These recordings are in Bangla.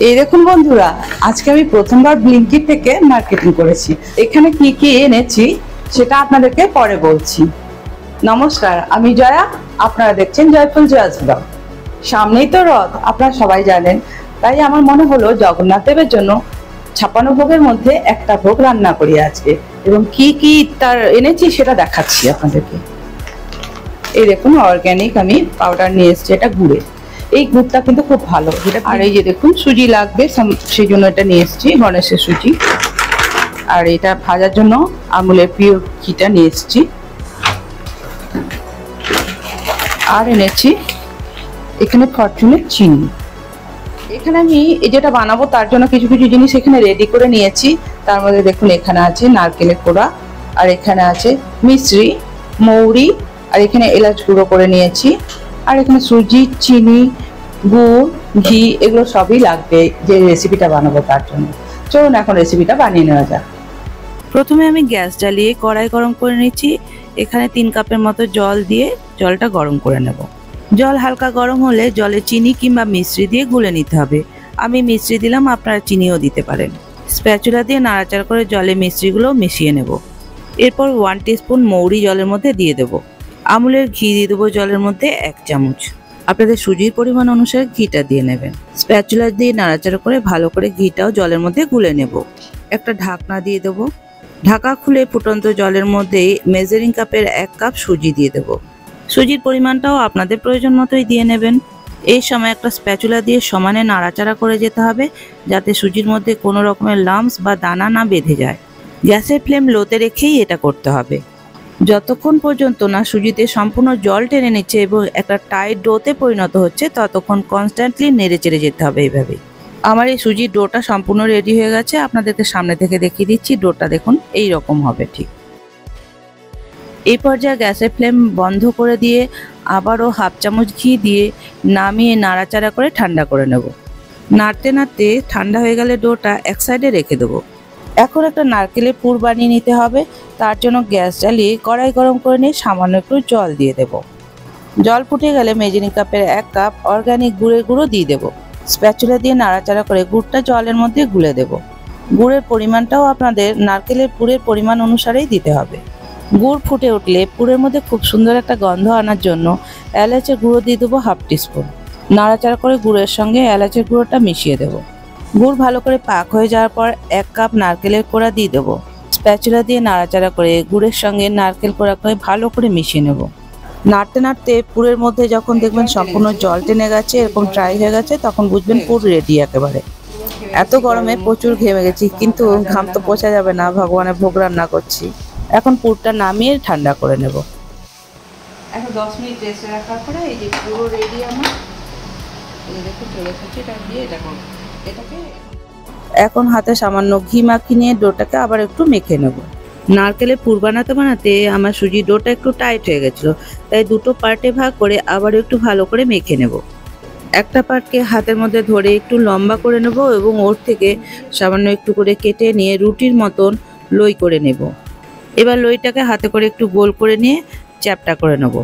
এই দেখুন বন্ধুরা, আজকে আমি প্রথমবার ব্লিঙ্কিট থেকে মার্কেটিং করেছি। এখানে কি কি এনেছি সেটা আপনাদেরকে পরে বলছি। নমস্কার, আমি জয়া, আপনারা দেখছেন জয়ফুল জয়াস ব্লগ। সামনেই তো রথ, আপনারা সবাই জানেন, তাই আমার মনে হলো জগন্নাথ দেবের জন্য 56 ভোগের মধ্যে একটা ভোগ রান্না করি আজকে, এবং কি কি তার এনেছি সেটা দেখাচ্ছি আপনাদেরকে। এই দেখুন, অর্গ্যানিক আমি পাউডার নিয়ে এসেছি, এটা গুড়ের। এই গুড়টা কিন্তু খুব ভালো। আর এই যে দেখুন, সুজি লাগবে, সেই জন্য এটা নিয়ে এসেছি, গণেশের সুজি। আর এটা ভাজার জন্য আমুলের পিওর ঘিটা নিয়ে এসেছি। আর এনেছি এখানে ফরচুনের চিনি। এখানে আমি যেটা বানাবো তার জন্য কিছু কিছু জিনিস এখানে রেডি করে নিয়েছি। তার মধ্যে দেখুন, এখানে আছে নারকেলের কোড়া, আর এখানে আছে মিশ্রি, মৌরি, আর এখানে এলাচ গুঁড়ো করে নিয়েছি। আর এখানে সুজি, চিনি, গুড়, ঘি, এগুলো সবই লাগবে যে রেসিপিটা বানাবো তার জন্য। চলুন এখন রেসিপিটা বানিয়ে নেওয়া যাক। প্রথমে আমি গ্যাস জ্বালিয়ে কড়াই গরম করে নিচ্ছি। এখানে 3 কাপের মতো জল দিয়ে জলটা গরম করে নেব। জল হালকা গরম হলে জলে চিনি কিংবা মিশ্রি দিয়ে গুলে নিতে হবে। আমি মিশ্রি দিলাম, আপনারা চিনিও দিতে পারেন। স্প্যাচুলা দিয়ে নাড়াচাড়া করে জলে মিশ্রিগুলো মিশিয়ে নেব। এরপর 1 টিস্পুন মৌরি জলের মধ্যে দিয়ে দেব। আমুলের ঘি দিয়ে দেবো জলের মধ্যে 1 চামচ। আপনাদের সুজির পরিমাণ অনুসারে ঘিটা দিয়ে নেবেন। স্প্যাচুলা দিয়ে নাড়াচাড়া করে ভালো করে ঘিটাও জলের মধ্যে গুলে নেব। একটা ঢাকনা দিয়ে দেবো। ঢাকা খুলে ফুটন্ত জলের মধ্যে মেজারিং কাপের 1 কাপ সুজি দিয়ে দেবো। সুজির পরিমাণটাও আপনাদের প্রয়োজন মতোই দিয়ে নেবেন। এই সময় একটা স্প্যাচুলা দিয়ে সমানে নাড়াচাড়া করে যেতে হবে, যাতে সুজির মধ্যে কোনো রকমের লাম্পস বা দানা না বেঁধে যায়। গ্যাসের ফ্লেম লোতে রেখেই এটা করতে হবে। যতক্ষণ পর্যন্ত না সুজিতে সম্পূর্ণ জল টেনে নিচ্ছে এবং একটা টাইট ডোতে পরিণত হচ্ছে, ততক্ষণ কনস্ট্যান্টলি নেড়ে চেড়ে যেতে হবে। এইভাবে আমার এই সুজির ডোটা সম্পূর্ণ রেডি হয়ে গেছে। আপনাদেরকে সামনে থেকে দেখিয়ে দিচ্ছি। ডোটা দেখুন এই রকম হবে ঠিক। এই পর্যায়ে গ্যাসের ফ্লেম বন্ধ করে দিয়ে আবারও 1/2 চামচ ঘি দিয়ে নামিয়ে নাড়াচাড়া করে ঠান্ডা করে নেব। নাড়তে নাড়তে ঠান্ডা হয়ে গেলে ডোটা এক সাইডে রেখে দেবো। এখন একটা নারকেলের পুর বানিয়ে নিতে হবে। তার জন্য গ্যাস জ্বালিয়ে কড়াই গরম করে নিয়ে সামান্য একটু জল দিয়ে দেব। জল ফুটে গেলে মেজারিং কাপের 1 কাপ অর্গানিক গুড়ের গুঁড়ো দিয়ে দেব। স্প্যাচুলা দিয়ে নাড়াচাড়া করে গুড়টা জলের মধ্যে গুলে দেব। গুড়ের পরিমাণটাও আপনাদের নারকেলের পুরের পরিমাণ অনুসারেই দিতে হবে। গুড় ফুটে উঠলে পুরের মধ্যে খুব সুন্দর একটা গন্ধ আনার জন্য এলাচের গুঁড়ো দিয়ে দেবো 1/2 টিস্পুন। নাড়াচাড়া করে গুড়ের সঙ্গে এলাচের গুঁড়োটা মিশিয়ে দেব। গুড় ভালো করে পাক হয়ে যাওয়ার পর 1 কাপ নারকেলের কোড়া দিয়ে দেবো। স্প্যাচুলা দিয়ে নাড়াচাড়া করে গুড়ের সঙ্গে নারকেল কোড়াকে ভালো করে মিশিয়ে নেব। নাড়তে নাড়তে পুরের মধ্যে যখন দেখবেন সম্পূর্ণ জল টেনে গেছে, এরকম ড্রাই হয়ে গেছে, তখন বুঝবেন পুর রেডি একেবারে। এত গরমে প্রচুর ঘেমে গেছি, কিন্তু ঘাম তো পোছা যাবে না, ভগবানের ভোগ রান্না করছি। এখন পুরটা নামিয়ে ঠান্ডা করে নেব। এখন 10 মিনিট রেস্টে রাখার পরে এই যে পুরো রেডি আমার। এই দেখুন চলে এসেছে, এটা দিয়ে এটাকে এখন হাতে সামান্য ঘি মাখিয়ে নিয়ে ডোটাকে আবার একটু মেখে নেব। নারকেলের পুর বানাতে বানাতে আমার সুজির ডোটা একটু টাইট হয়ে গেছিলো, তাই দুটো পার্টে ভাগ করে আবার একটু ভালো করে মেখে নেব। একটা পার্টকে হাতের মধ্যে ধরে একটু লম্বা করে নেব এবং ওর থেকে সামান্য একটু করে কেটে নিয়ে রুটির মতন লই করে নেব। এবার লইটাকে হাতে করে একটু গোল করে নিয়ে চ্যাপটা করে নেব।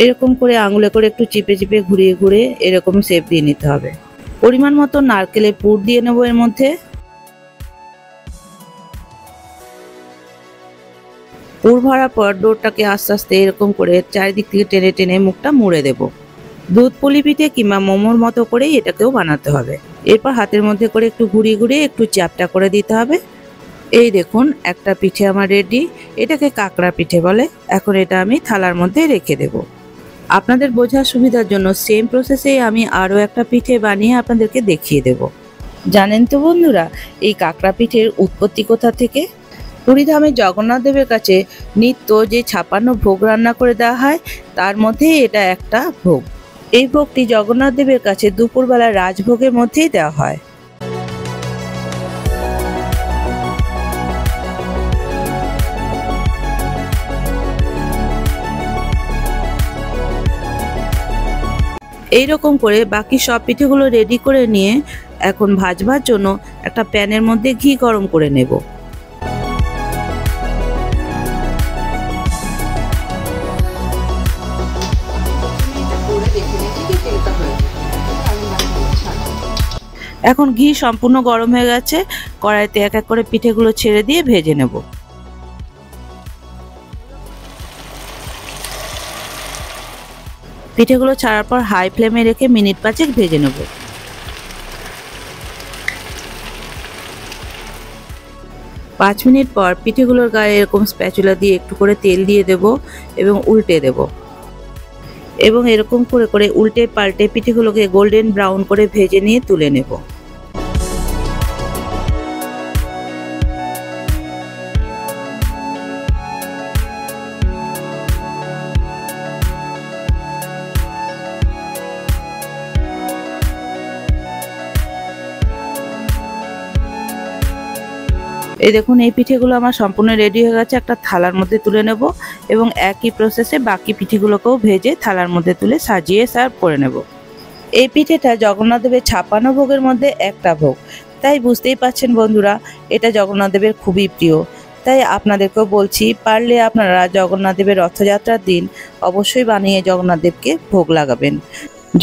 এরকম করে আঙুলে করে একটু চিপে চিপে ঘুরিয়ে ঘুরিয়ে এরকম শেপ দিয়ে নিতে হবে। পরিমাণ মতো নারকেলের পুর দিয়ে নেব এর মধ্যে। পুর ভরার পর ডোটাকে আস্তে আস্তে এরকম করে চারিদিক থেকে টেনে টেনে মুখটা মুড়ে দেব। দুধ পুলি পিঠে কিংবা মোমোর মতো করেই এটাকেও বানাতে হবে। এরপর হাতের মধ্যে করে একটু ঘুরিয়ে ঘুরিয়ে একটু চ্যাপটা করে দিতে হবে। এই দেখুন, একটা পিঠে আমার রেডি। এটাকে কাঁকড়া পিঠে বলে। এখন এটা আমি থালার মধ্যে রেখে দেব। আপনাদের বোঝার সুবিধার জন্য সেম প্রসেসে আমি আরও একটা পিঠে বানিয়ে আপনাদেরকে দেখিয়ে দেব। জানেন তো বন্ধুরা, এই কাঁকড়া পিঠের উৎপত্তি কোথা থেকে? পুরীধামে জগন্নাথ দেবের কাছে নিত্য যে 56 ভোগ রান্না করে দেওয়া হয়, তার মধ্যে এটা একটা ভোগ। এই ভোগটি জগন্নাথ দেবের কাছে দুপুরবেলা রাজভোগের মধ্যেই দেওয়া হয়। এই রকম করে বাকি সব পিঠেগুলো রেডি করে নিয়ে এখন ভাজবার জন্য একটা প্যানের মধ্যে ঘি গরম করে নেব। এখন ঘি সম্পূর্ণ গরম হয়ে গেছে, কড়াইতে এক এক করে পিঠেগুলো ছেড়ে দিয়ে ভেজে নেব। পিঠেগুলো ছাড়ার পর হাই ফ্লেমে রেখে মিনিট 5 ভেজে নেব। 5 মিনিট পর পিঠেগুলোর গায়ে এরকম স্প্যাচুলা দিয়ে একটু করে তেল দিয়ে দেব এবং উল্টে দেব, এবং এরকম করে করে উল্টে পাল্টে পিঠেগুলোকে গোল্ডেন ব্রাউন করে ভেজে নিয়ে তুলে নেব। এই দেখুন এই পিঠেগুলো আমার সম্পূর্ণ রেডি হয়ে গেছে। একটা থালার মধ্যে তুলে নেব এবং একই প্রসেসে বাকি পিঠেগুলোকেও ভেজে থালার মধ্যে তুলে সাজিয়ে সার্ভ করে নেব। এই পিঠেটা জগন্নাথ দেবের 56 ভোগের মধ্যে একটা ভোগ, তাই বুঝতেই পাচ্ছেন বন্ধুরা এটা জগন্নাথ দেবের খুবই প্রিয়। তাই আপনাদেরকেও বলছি, পারলে আপনারা জগন্নাথ দেবের রথযাত্রার দিন অবশ্যই বানিয়ে জগন্নাথ দেবকে ভোগ লাগাবেন।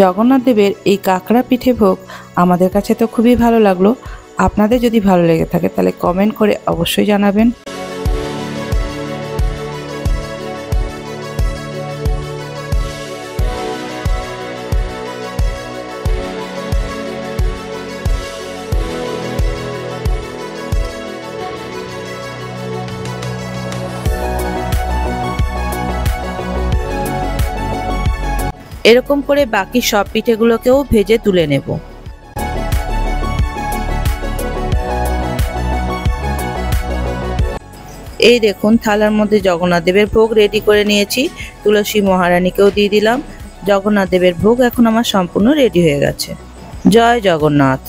জগন্নাথ দেবের এই কাঁকড়া পিঠে ভোগ আমাদের কাছে তো খুবই ভালো লাগলো। আপনাদের যদি ভালো লেগে থাকে তাহলে কমেন্ট করে অবশ্যই জানাবেন। এরকম করে বাকি সব পিঠেগুলোকেও ভেজে তুলে নেব। এই দেখুন থালার মধ্যে জগন্নাথ দেবের ভোগ রেডি করে নিয়েছি, তুলসী মহারানীকেও দিয়ে দিলাম। জগন্নাথ দেবের ভোগ এখন আমার সম্পূর্ণ রেডি হয়ে গেছে। জয় জগন্নাথ।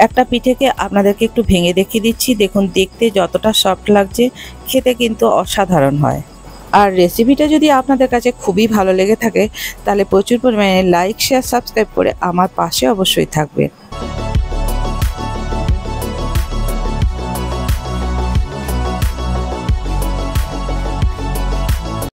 একটা পিঠেকে আপনাদেরকে একটু ভেঙে দেখিয়ে দিচ্ছি। দেখুন দেখতে যতটা সফট লাগছে, খেতে কিন্তু অসাধারণ হয়। আর রেসিপিটা যদি আপনাদের কাছে খুবই ভালো লেগে থাকে তাহলে প্রচুর পরিমাণে লাইক, শেয়ার, সাবস্ক্রাইব করে আমার পাশে অবশ্যই থাকবেন।